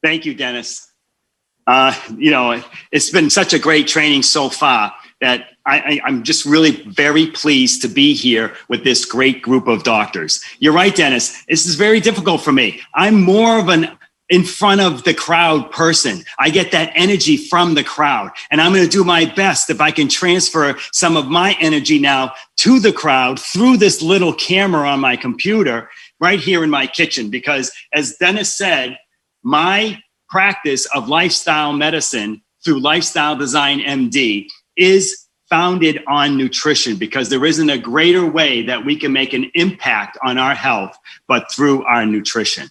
Thank you, Dennis. It's been such a great training so far that I'm just really very pleased to be here with this great group of doctors. You're right, Dennis. This is very difficult for me. I'm more of an in front of the crowd person. I get that energy from the crowd, and I'm going to do my best if I can transfer some of my energy now to the crowd through this little camera on my computer right here in my kitchen. Because as Dennis said, my practice of lifestyle medicine through Lifestyle Design MD is founded on nutrition, because there isn't a greater way that we can make an impact on our health but through our nutrition.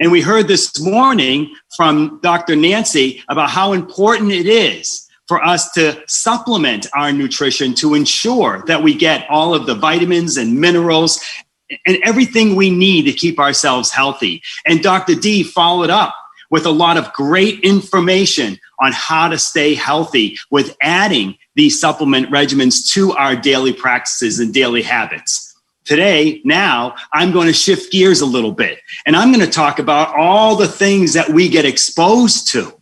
And we heard this morning from Dr. Nancy about how important it is for us to supplement our nutrition to ensure that we get all of the vitamins and minerals and everything we need to keep ourselves healthy. And Dr. D followed up with a lot of great information on how to stay healthy with adding these supplement regimens to our daily practices and daily habits. Today, now, I'm going to shift gears a little bit, and I'm going to talk about all the things that we get exposed to,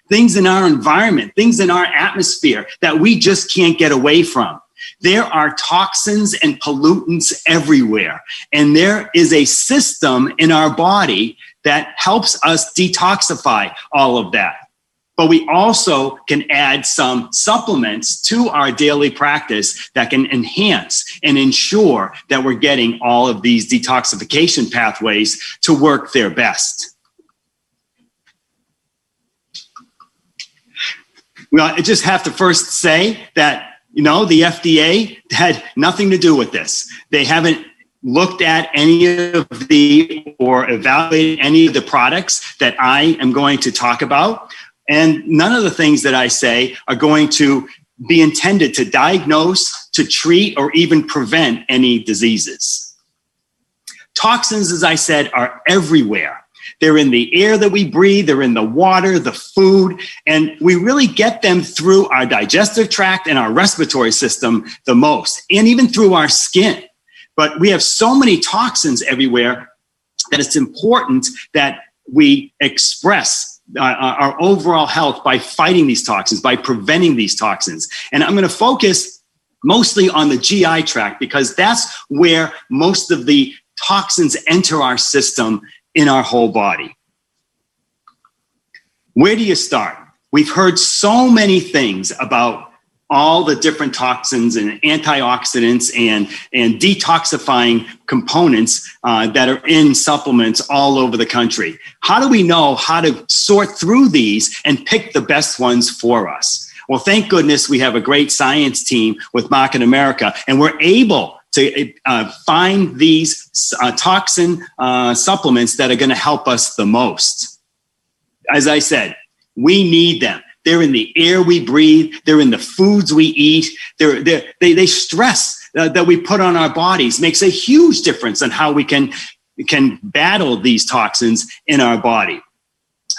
things in our environment, things in our atmosphere that we just can't get away from. There are toxins and pollutants everywhere, and there is a system in our body that helps us detoxify all of that. But we also can add some supplements to our daily practice that can enhance and ensure that we're getting all of these detoxification pathways to work their best. Well, I just have to first say that, the FDA had nothing to do with this. They haven't looked at any of or evaluated any of the products that I am going to talk about. And none of the things that I say are going to be intended to diagnose, to treat, or even prevent any diseases. Toxins, as I said, are everywhere. They're in the air that we breathe, they're in the water, the food, and we really get them through our digestive tract and our respiratory system the most, and even through our skin. But we have so many toxins everywhere that it's important that we express our overall health by fighting these toxins, by preventing these toxins. And I'm going to focus mostly on the GI tract, because that's where most of the toxins enter our system in our whole body. Where do you start? We've heard so many things about all the different toxins and antioxidants and detoxifying components that are in supplements all over the country. How do we know how to sort through these and pick the best ones for us? Well, thank goodness we have a great science team with Market America, and we're able to find these toxin supplements that are going to help us the most. As I said, we need them. They're in the air we breathe. They're in the foods we eat. They stress that we put on our bodies makes a huge difference on how we can battle these toxins in our body.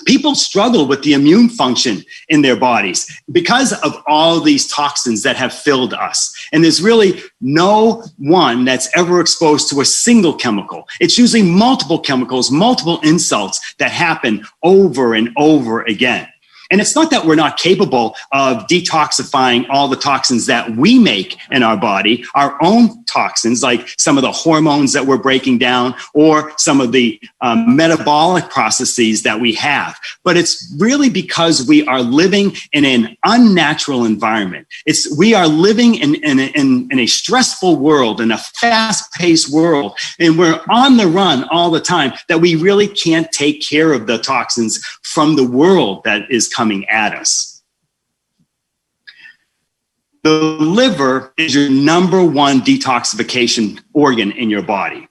People struggle with the immune function in their bodies because of all these toxins that have filled us. And there's really no one that's ever exposed to a single chemical. It's usually multiple chemicals, multiple insults that happen over and over again. And it's not that we're not capable of detoxifying all the toxins that we make in our body, our own toxins, like some of the hormones that we're breaking down or some of the metabolic processes that we have. But it's really because we are living in an unnatural environment. We are living in a stressful world, in a fast-paced world, and we're on the run all the time that we really can't take care of the toxins from the world that is coming at us. The liver is your number one detoxification organ in your body.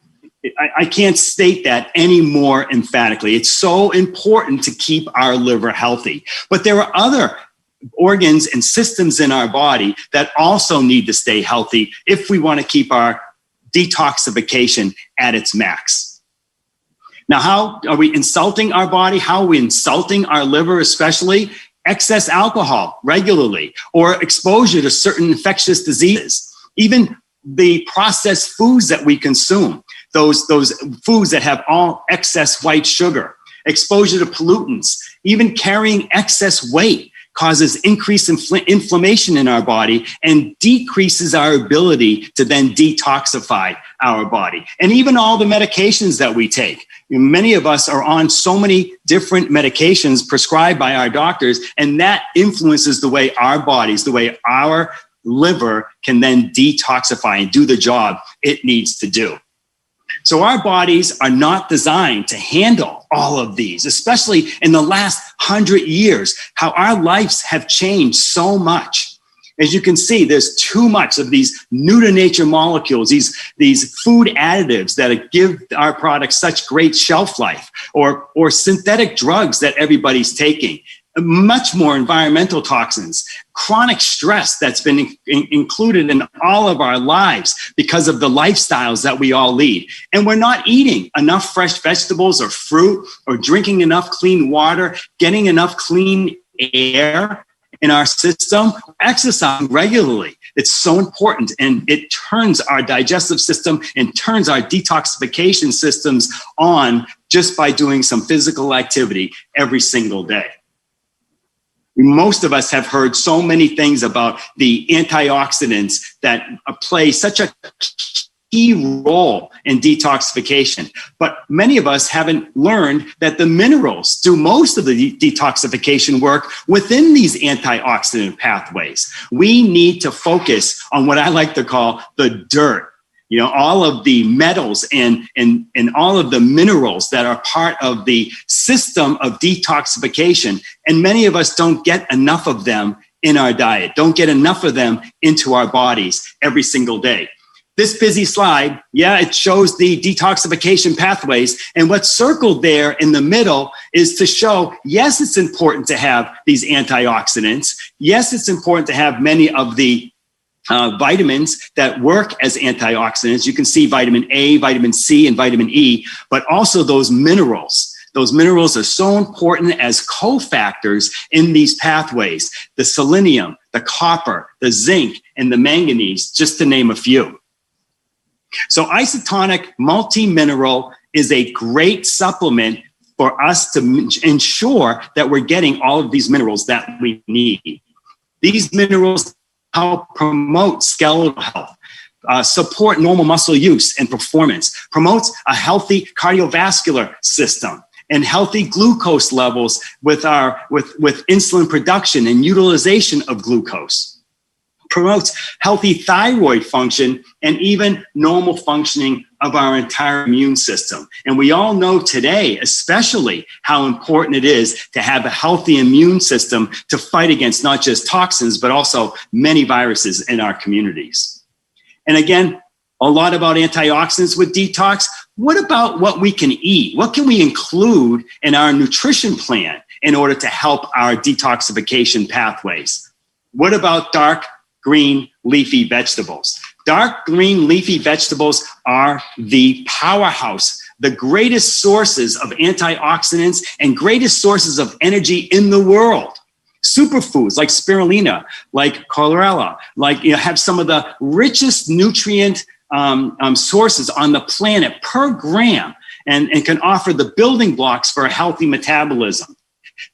I can't state that any more emphatically. It's so important to keep our liver healthy. But there are other organs and systems in our body that also need to stay healthy if we want to keep our detoxification at its max. Now, how are we insulting our body? How are we insulting our liver, especially? Excess alcohol regularly, or exposure to certain infectious diseases. Even the processed foods that we consume, those foods that have all excess white sugar. exposure to pollutants, even carrying excess weight causes increased inflammation in our body and decreases our ability to then detoxify our body. And even all the medications that we take. Many of us are on so many different medications prescribed by our doctors, and that influences the way our bodies, the way our liver can then detoxify and do the job it needs to do. So our bodies are not designed to handle all of these, especially in the last 100 years, how our lives have changed so much. As you can see, there's too much of these new to nature molecules, these food additives that give our products such great shelf life, or synthetic drugs that everybody's taking. Much more environmental toxins, chronic stress that's been included in all of our lives because of the lifestyles that we all lead. And we're not eating enough fresh vegetables or fruit, or drinking enough clean water, getting enough clean air in our system, exercising regularly. It's so important, and it turns our digestive system and turns our detoxification systems on just by doing some physical activity every single day. Most of us have heard so many things about the antioxidants that play such a key role in detoxification. But many of us haven't learned that the minerals do most of the detoxification work within these antioxidant pathways. We need to focus on what I like to call the dirt. All of the metals and all of the minerals that are part of the system of detoxification. And many of us don't get enough of them in our diet, don't get enough of them into our bodies every single day. This busy slide, it shows the detoxification pathways. And what's circled there in the middle is to show, yes, it's important to have these antioxidants. Yes, it's important to have many of the vitamins that work as antioxidants. You can see vitamin A, vitamin C, and vitamin E, but also those minerals. Those minerals are so important as cofactors in these pathways. The selenium, the copper, the zinc, and the manganese, just to name a few. So isotonic multi-mineral is a great supplement for us to ensure that we're getting all of these minerals that we need. These minerals help promote skeletal health, support normal muscle use and performance, promotes a healthy cardiovascular system and healthy glucose levels with insulin production and utilization of glucose, promotes healthy thyroid function and even normal functioning of our entire immune system. And we all know today, especially, how important it is to have a healthy immune system to fight against not just toxins, but also many viruses in our communities. And again, a lot about antioxidants with detox. What about what we can eat? What can we include in our nutrition plan in order to help our detoxification pathways? What about dark green leafy vegetables? Dark green leafy vegetables are the powerhouse, the greatest sources of antioxidants and greatest sources of energy in the world. Superfoods like spirulina, like chlorella, have some of the richest nutrient sources on the planet per gram, and can offer the building blocks for a healthy metabolism.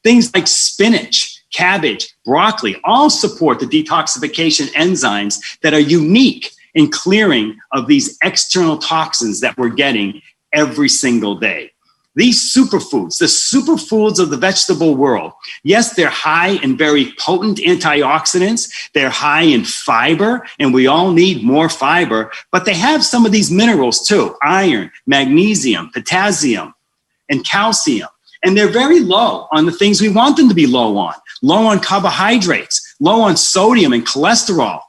Things like spinach, cabbage, broccoli, all support the detoxification enzymes that are unique in clearing of these external toxins that we're getting every single day. These superfoods, the superfoods of the vegetable world, yes, they're high in very potent antioxidants. They're high in fiber, and we all need more fiber, but they have some of these minerals too: iron, magnesium, potassium, and calcium. And they're very low on the things we want them to be low on carbohydrates, low on sodium and cholesterol,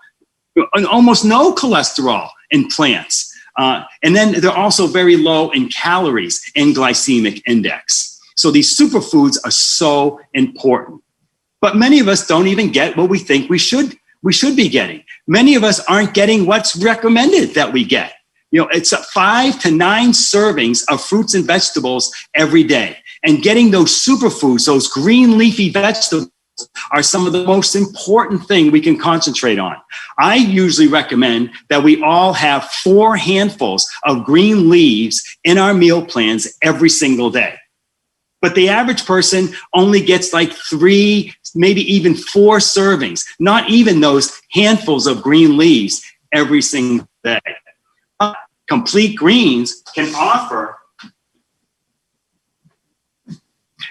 and almost no cholesterol in plants. And then they're also very low in calories and glycemic index. So these superfoods are so important. But many of us don't even get what we think we should be getting. Many of us aren't getting what's recommended that we get. It's 5 to 9 servings of fruits and vegetables every day. And getting those superfoods, those green leafy vegetables, are some of the most important thing we can concentrate on. I usually recommend that we all have 4 handfuls of green leaves in our meal plans every single day. But the average person only gets like 3, maybe even 4 servings, not even those handfuls of green leaves every single day. Complete Greens can offer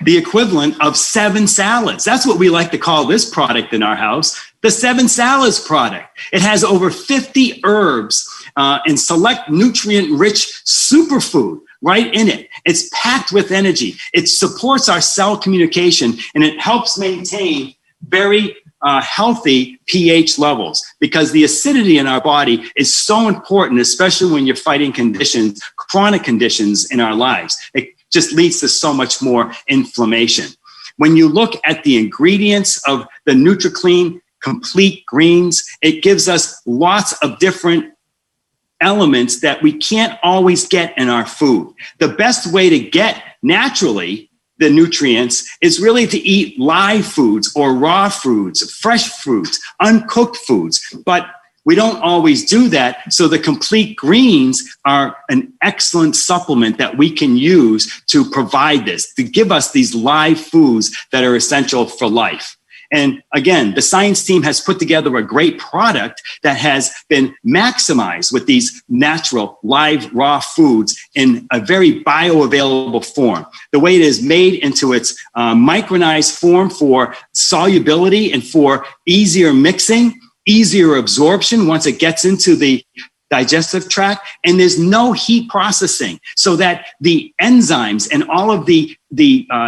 the equivalent of 7 salads. That's what we like to call this product in our house, the 7 salads product. It has over 50 herbs and select nutrient-rich superfood right in it. It's packed with energy. It supports our cell communication, and it helps maintain very healthy pH levels, because the acidity in our body is so important, especially when you're fighting conditions, chronic conditions in our lives. It just leads to so much more inflammation. When you look at the ingredients of the NutriClean Complete Greens, it gives us lots of different elements that we can't always get in our food. The best way to get naturally the nutrients is really to eat live foods or raw foods, fresh foods, uncooked foods. But we don't always do that. So the Complete Greens are an excellent supplement that we can use to provide this, to give us these live foods that are essential for life. And again, the science team has put together a great product that has been maximized with these natural, live, raw foods in a very bioavailable form. The way it is made into its micronized form for solubility and for easier mixing, easier absorption once it gets into the digestive tract, and there's no heat processing, so that the enzymes and all of the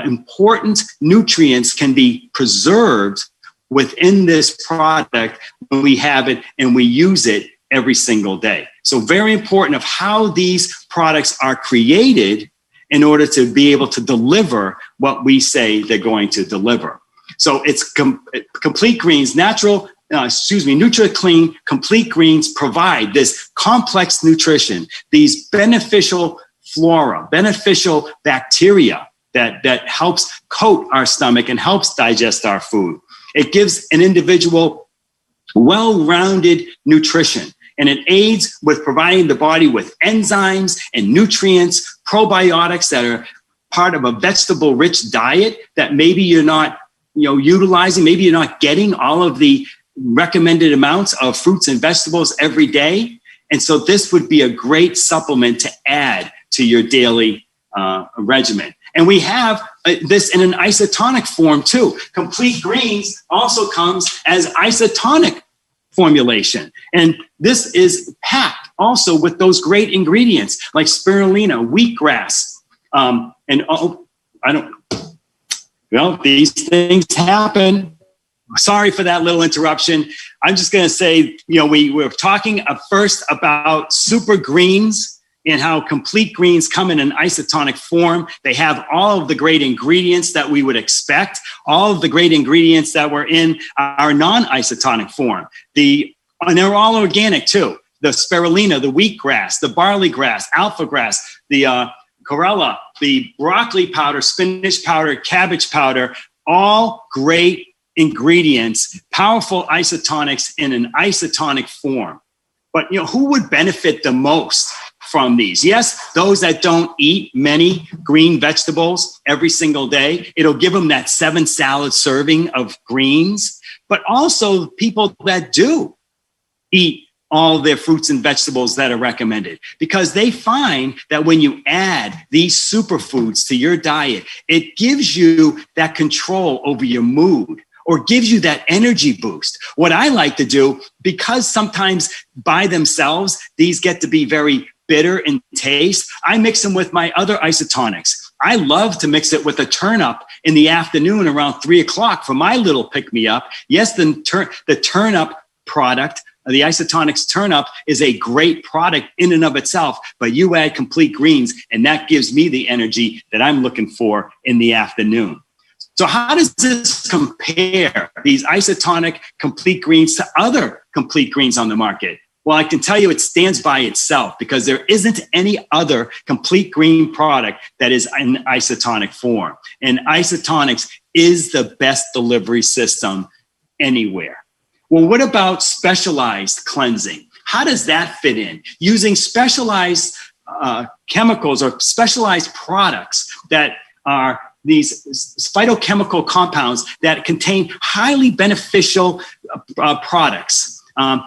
important nutrients can be preserved within this product when we have it and we use it every single day. So very important of how these products are created in order to be able to deliver what we say they're going to deliver. So it's Complete Greens, NutriClean Complete Greens provide this complex nutrition, these beneficial flora, beneficial bacteria that helps coat our stomach and helps digest our food. It gives an individual well-rounded nutrition, and it aids with providing the body with enzymes and nutrients, probiotics that are part of a vegetable-rich diet that maybe you're not utilizing, maybe you're not getting all of the recommended amounts of fruits and vegetables every day. And so this would be a great supplement to add to your daily regimen. And we have this in an isotonic form too. Complete Greens also comes as isotonic formulation. And this is packed also with those great ingredients like spirulina, wheatgrass, these things happen. Sorry for that little interruption. I'm just going to say, we were talking first about super greens and how Complete Greens come in an isotonic form. They have all of the great ingredients that we would expect, all of the great ingredients that were in our non-isotonic form. And they're all organic too. The spirulina, the wheatgrass, the barley grass, alpha grass, the chlorella, the broccoli powder, spinach powder, cabbage powder, all great ingredients, powerful isotonics in an isotonic form. But who would benefit the most from these? Yes, those that don't eat many green vegetables every single day. It'll give them that 7 salad serving of greens, but also people that do eat all their fruits and vegetables that are recommended, because they find that when you add these superfoods to your diet, it gives you that control over your mood, or gives you that energy boost. What I like to do, because sometimes by themselves, these get to be very bitter in taste, I mix them with my other isotonics. I love to mix it with a turn-up in the afternoon around 3 o'clock for my little pick-me-up. Yes, the turn-up product, the isotonics turn-up, is a great product in and of itself, but you add Complete Greens, and that gives me the energy that I'm looking for in the afternoon. So how does this compare, these isotonic Complete Greens, to other Complete Greens on the market? Well, I can tell you it stands by itself, because there isn't any other Complete Green product that is in isotonic form. And isotonics is the best delivery system anywhere. Well, what about specialized cleansing? How does that fit in? Using specialized chemicals or specialized products that are these phytochemical compounds that contain highly beneficial products.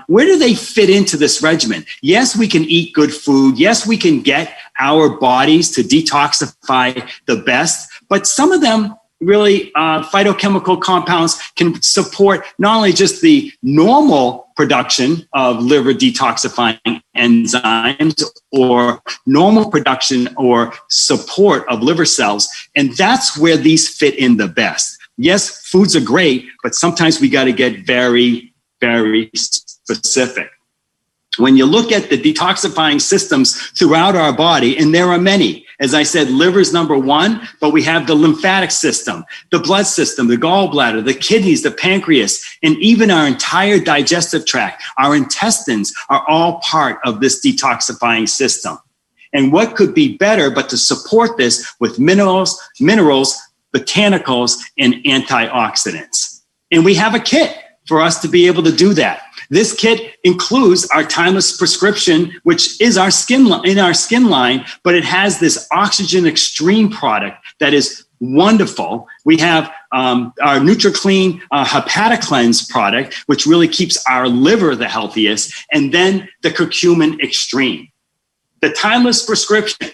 Where do they fit into this regimen? Yes, we can eat good food. Yes, we can get our bodies to detoxify the best, but some of them really phytochemical compounds can support not only just the normal production of liver detoxifying enzymes or normal production or support of liver cells, and that's where these fit in the best. Yes, foods are great, but sometimes we got to get very, very specific. When you look at the detoxifying systems throughout our body, and there are many, as I said, liver's number one, but we have the lymphatic system, the blood system, the gallbladder, the kidneys, the pancreas, and even our entire digestive tract, our intestines are all part of this detoxifying system. And what could be better but to support this with minerals, botanicals, and antioxidants. And we have a kit for us to be able to do that. This kit includes our timeless prescription, which is our skin line, but it has this Oxygen Extreme product that is wonderful. We have our NutriClean Hepatocleanse product, which really keeps our liver the healthiest, and then the Curcumin Extreme. The timeless prescription,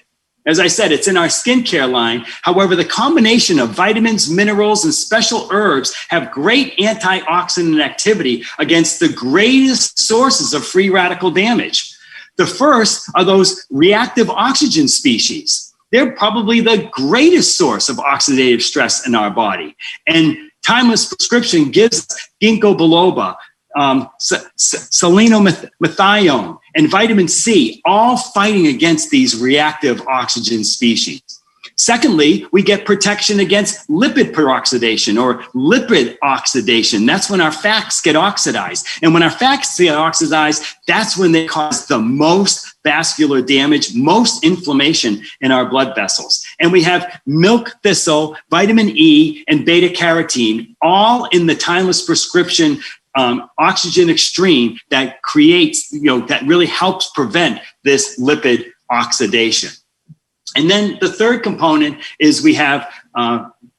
as I said, it's in our skincare line. However, the combination of vitamins, minerals, and special herbs have great antioxidant activity against the greatest sources of free radical damage. The first are those reactive oxygen species. They're probably the greatest source of oxidative stress in our body. And timeless prescription gives ginkgo biloba, selenomethionine, and vitamin C, all fighting against these reactive oxygen species. Secondly, we get protection against lipid peroxidation or lipid oxidation. That's when our fats get oxidized. And when our fats get oxidized, that's when they cause the most vascular damage, most inflammation in our blood vessels. And we have milk thistle, vitamin E, and beta carotene, all in the timeless prescription Oxygen Extreme that creates, that really helps prevent this lipid oxidation. And then the third component is we have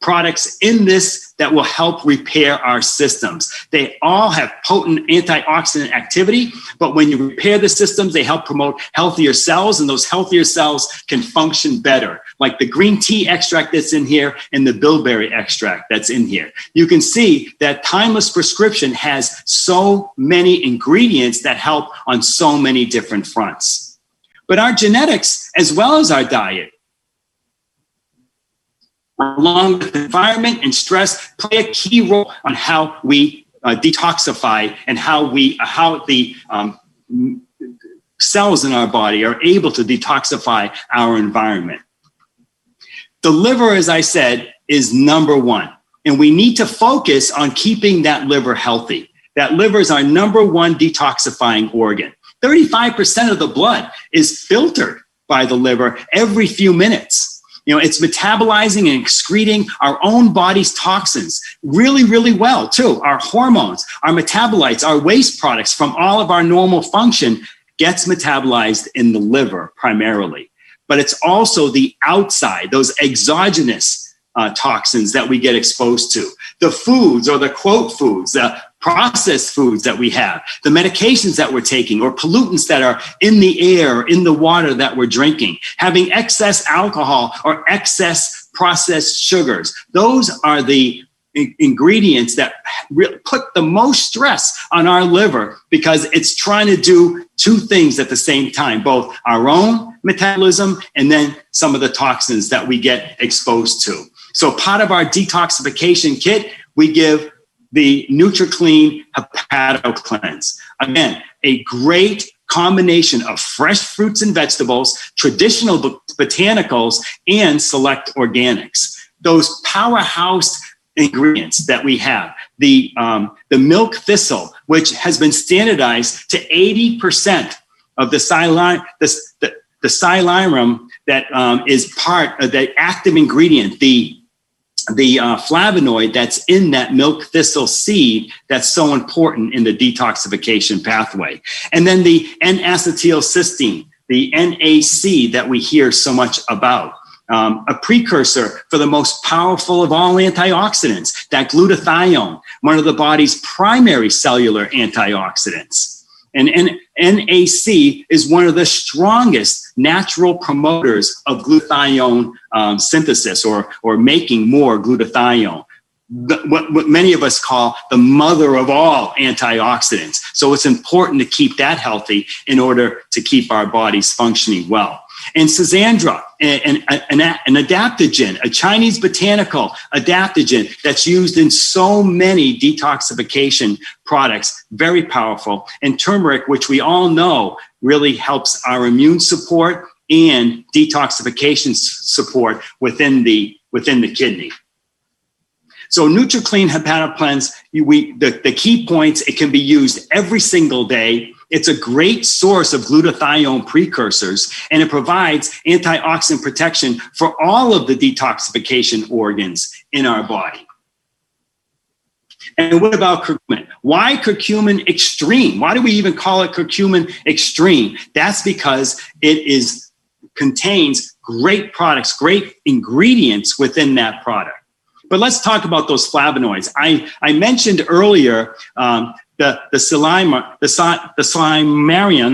products in this that will help repair our systems. They all have potent antioxidant activity, but when you repair the systems, they help promote healthier cells, and those healthier cells can function better, like the green tea extract that's in here and the bilberry extract that's in here. You can see that timeless prescription has so many ingredients that help on so many different fronts. But our genetics, as well as our diet, along with environment and stress, play a key role on how we detoxify and how the cells in our body are able to detoxify our environment. The liver, as I said, is number one, and we need to focus on keeping that liver healthy. That liver is our number one detoxifying organ. 35% of the blood is filtered by the liver every few minutes. It's metabolizing and excreting our own body's toxins really, really well, too. Our hormones, our metabolites, our waste products from all of our normal function gets metabolized in the liver primarily. But it's also the outside, those exogenous toxins that we get exposed to. The foods or the quote foods, the processed foods that we have, the medications that we're taking, or pollutants that are in the air, in the water that we're drinking, having excess alcohol or excess processed sugars. Those are the ingredients that put the most stress on our liver because it's trying to do two things at the same time, both our own metabolism and then some of the toxins that we get exposed to. So part of our detoxification kit, we give the NutriClean Hepatocleanse. Again, a great combination of fresh fruits and vegetables, traditional botanicals, and select organics. Those powerhouse ingredients that we have, the milk thistle, which has been standardized to 80% of the silyrum that is part of the active ingredient, the flavonoid that's in that milk thistle seed that's so important in the detoxification pathway. And then the N-acetylcysteine, the NAC that we hear so much about. a precursor for the most powerful of all antioxidants, that glutathione, one of the body's primary cellular antioxidants. And NAC is one of the strongest natural promoters of glutathione synthesis or making more glutathione. What many of us call the mother of all antioxidants. So it's important to keep that healthy in order to keep our bodies functioning well. And Schisandra, an adaptogen, a Chinese botanical adaptogen that's used in so many detoxification products, very powerful. And turmeric, which we all know really helps our immune support and detoxification support within the kidney. So NutriClean HepatoCleanse, the key points, it can be used every single day. It's a great source of glutathione precursors, and it provides antioxidant protection for all of the detoxification organs in our body. And what about curcumin? Why curcumin extreme? Why do we even call it curcumin extreme? That's because it contains great products, great ingredients within that product. But let's talk about those flavonoids. I mentioned earlier the Slimarian,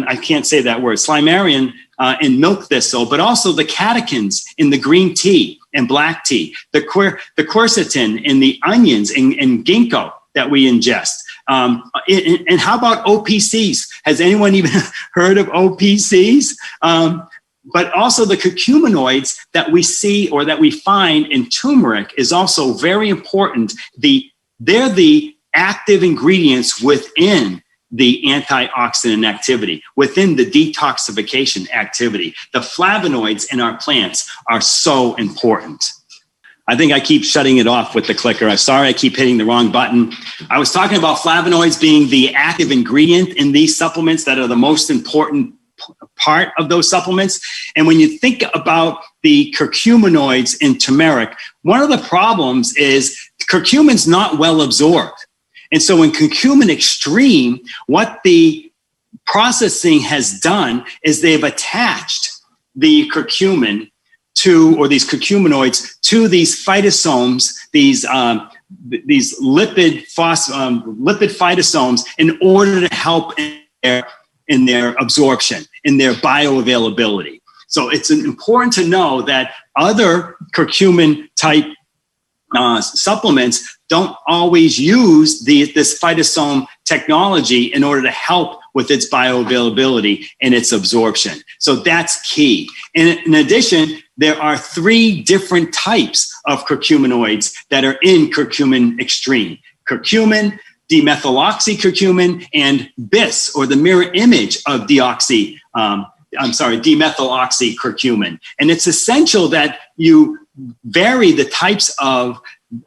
I can't say that word, Slimarian in milk thistle, but also the catechins in the green tea and black tea, the quercetin in the onions and ginkgo that we ingest. And how about OPCs? Has anyone even heard of OPCs? But also the curcuminoids that we see or that we find in turmeric is also very important. They're the active ingredients within the antioxidant activity, within the detoxification activity. The flavonoids in our plants are so important. I think I keep shutting it off with the clicker. I'm sorry, I keep hitting the wrong button. I was talking about flavonoids being the active ingredient in these supplements that are the most important part of those supplements. And when you think about the curcuminoids in turmeric, one of the problems is curcumin's not well absorbed. And so in curcumin extreme, what the processing has done is they've attached the curcumin or these curcuminoids to these phytosomes, these lipid phytosomes, in order to help in their absorption, in their bioavailability. So it's important to know that other curcumin type supplements don't always use this phytosome technology in order to help with its bioavailability and its absorption. So that's key. And in addition, there are 3 different types of curcuminoids that are in curcumin extreme: curcumin, dimethyloxycurcumin, and bis, or the mirror image of dimethyloxycurcumin. And it's essential that you vary the types of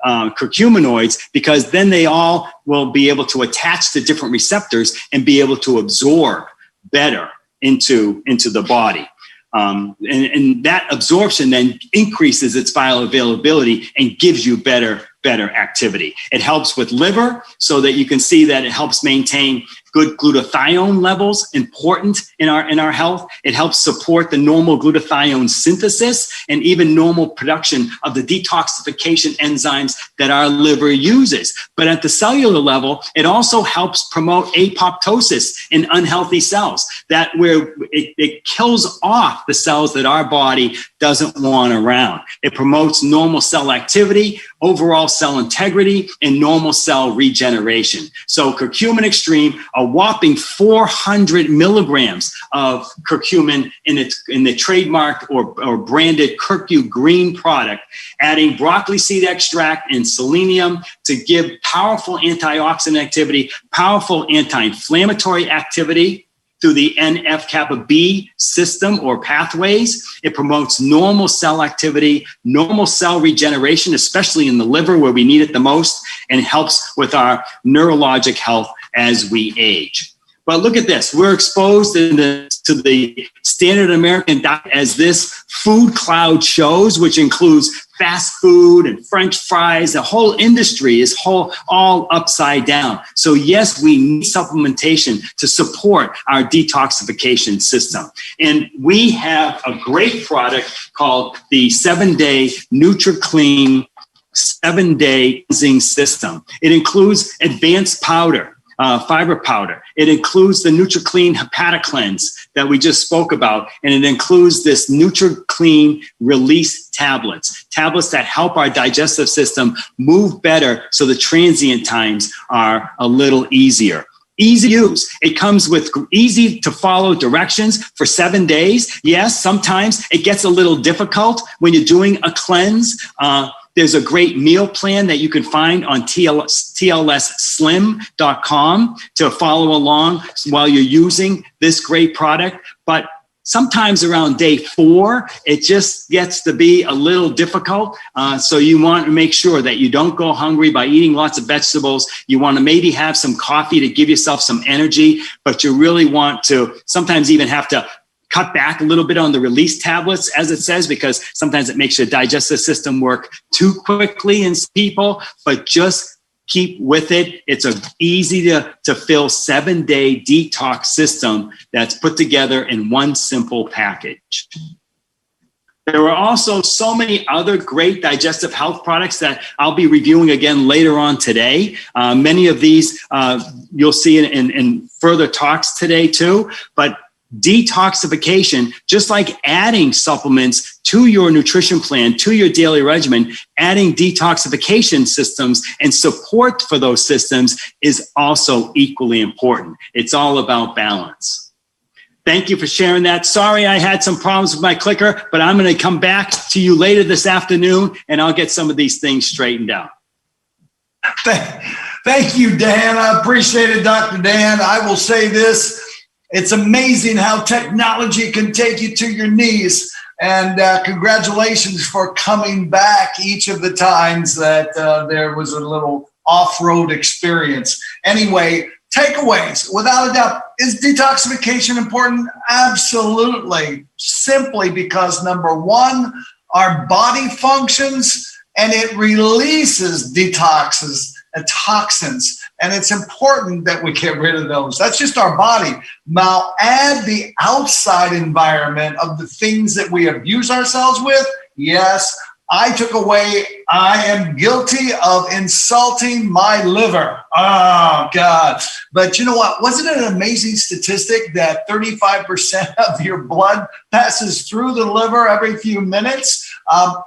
curcuminoids, because then they all will be able to attach to different receptors and be able to absorb better into the body. And that absorption then increases its bioavailability and gives you better activity. It helps with liver, so that you can see that it helps maintain good glutathione levels, important in our health. It helps support the normal glutathione synthesis and even normal production of the detoxification enzymes that our liver uses. But at the cellular level, it also helps promote apoptosis in unhealthy cells, that where it kills off the cells that our body doesn't want around. It promotes normal cell activity, overall cell integrity, and normal cell regeneration. So curcumin extreme, a whopping 400 milligrams of curcumin in the trademarked or branded Curcu Green product, adding broccoli seed extract and selenium to give powerful antioxidant activity, powerful anti-inflammatory activity through the NF-kappa B system or pathways. It promotes normal cell activity, normal cell regeneration, especially in the liver where we need it the most, and helps with our neurologic health as we age. But look at this. We're exposed to the standard American diet as this food cloud shows, which includes fast food and French fries. The whole industry is all upside down. So yes, we need supplementation to support our detoxification system. And we have a great product called the 7-Day NutriClean 7-Day cleansing system. It includes advanced powder, fiber powder. It includes the NutriClean Hepatic Cleanse that we just spoke about. And it includes this NutriClean Release tablets that help our digestive system move better so the transient times are a little easier. Easy to use. It comes with easy to follow directions for 7 days. Yes, sometimes it gets a little difficult when you're doing a cleanse. There's a great meal plan that you can find on tlsslim.com to follow along while you're using this great product. But sometimes around day 4, it just gets to be a little difficult. So you want to make sure that you don't go hungry by eating lots of vegetables. You want to maybe have some coffee to give yourself some energy, but you really want to sometimes even have to cut back a little bit on the release tablets, as it says, because sometimes it makes your digestive system work too quickly in people, but just keep with it. It's a easy to fill 7-day detox system that's put together in one simple package. There are also so many other great digestive health products that I'll be reviewing again later on today. Many of these you'll see in further talks today too, but detoxification, just like adding supplements to your nutrition plan, to your daily regimen, adding detoxification systems and support for those systems is also equally important. It's all about balance. Thank you for sharing that. Sorry, I had some problems with my clicker, but I'm going to come back to you later this afternoon and I'll get some of these things straightened out. Thank you, Dan. I appreciate it, Dr. Dan. I will say this. It's amazing how technology can take you to your knees. And congratulations for coming back each of the times that there was a little off-road experience. Anyway, takeaways. Without a doubt, is detoxification important? Absolutely. Simply because, number one, our body functions and it releases toxins. And it's important that we get rid of those. That's just our body. Now, add the outside environment of the things that we abuse ourselves with. Yes, I took away, I am guilty of insulting my liver. Oh, God. But you know what? Wasn't it an amazing statistic that 35% of your blood passes through the liver every few minutes?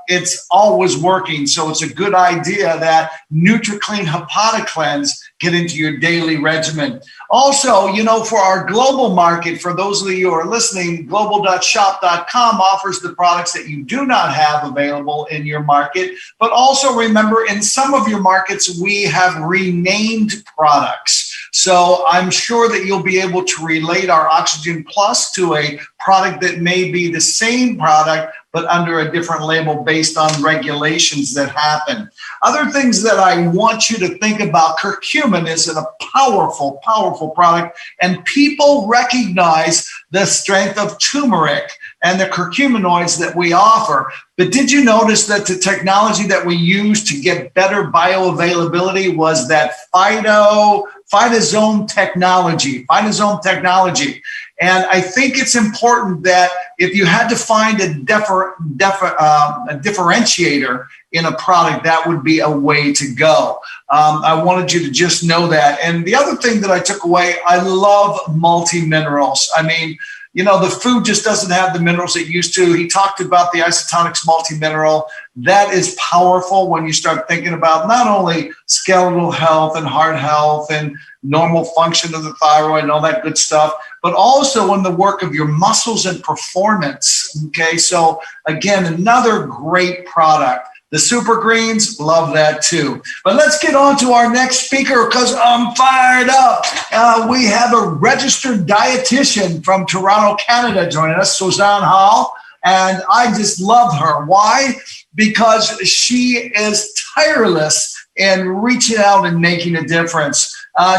It's always working. So it's a good idea that NutriClean Hepatic Cleanse get into your daily regimen. Also, you know, for our global market, for those of you who are listening, global.shop.com offers the products that you do not have available in your market. But also remember, in some of your markets, we have renamed products. So I'm sure that you'll be able to relate our Oxygen Plus to a product that may be the same product, but under a different label based on regulations that happen. Other things that I want you to think about, curcumin is a powerful, powerful product, and people recognize the strength of turmeric and the curcuminoids that we offer. But did you notice that the technology that we use to get better bioavailability was that phytosome technology. And I think it's important that if you had to find a differentiator in a product, that would be a way to go. I wanted you to just know that. And the other thing that I took away, I love multi-minerals. I mean, you know, the food just doesn't have the minerals it used to. He talked about the Isotonics multi-mineral. That is powerful when you start thinking about not only skeletal health and heart health and normal function of the thyroid and all that good stuff, but also in the work of your muscles and performance. Okay, so again, another great product. The Super Greens, love that too. But let's get on to our next speaker because I'm fired up. We have a registered dietitian from Toronto, Canada joining us, Suzanne Hall. And I just love her. Why? Because she is tireless in reaching out and making a difference.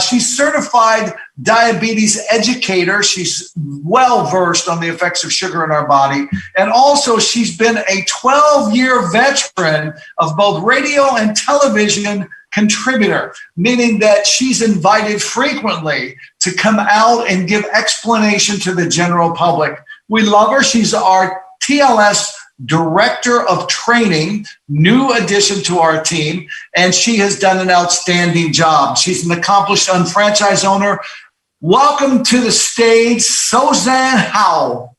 She's certified diabetes educator. She's well versed on the effects of sugar in our body. And also she's been a 12-year veteran of both radio and television contributor, meaning that she's invited frequently to come out and give explanation to the general public. We love her. She's our TLS Director of Training, new addition to our team, and she has done an outstanding job. She's an accomplished unfranchised owner. Welcome to the stage, Suzanne Howell.